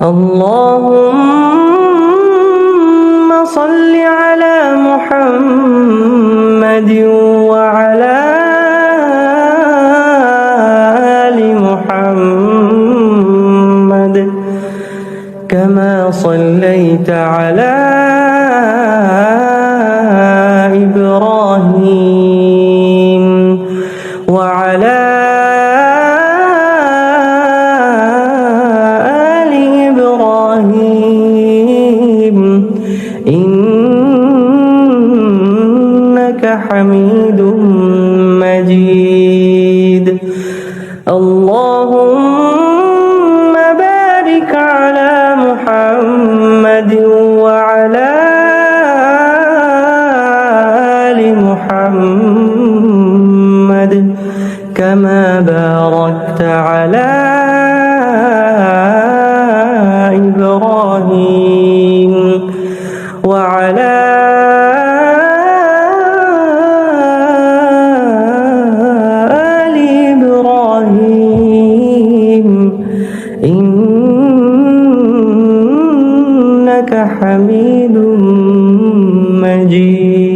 اللهم صل على محمد وعلى آل محمد كما صليت على إبراهيم وعلى آل إبراهيم إنك حميد مجيد. اللهم بارك على محمد وعلى آل محمد كما باركت على إبراهيم وعلى آل إبراهيم إنك حميد مجيد.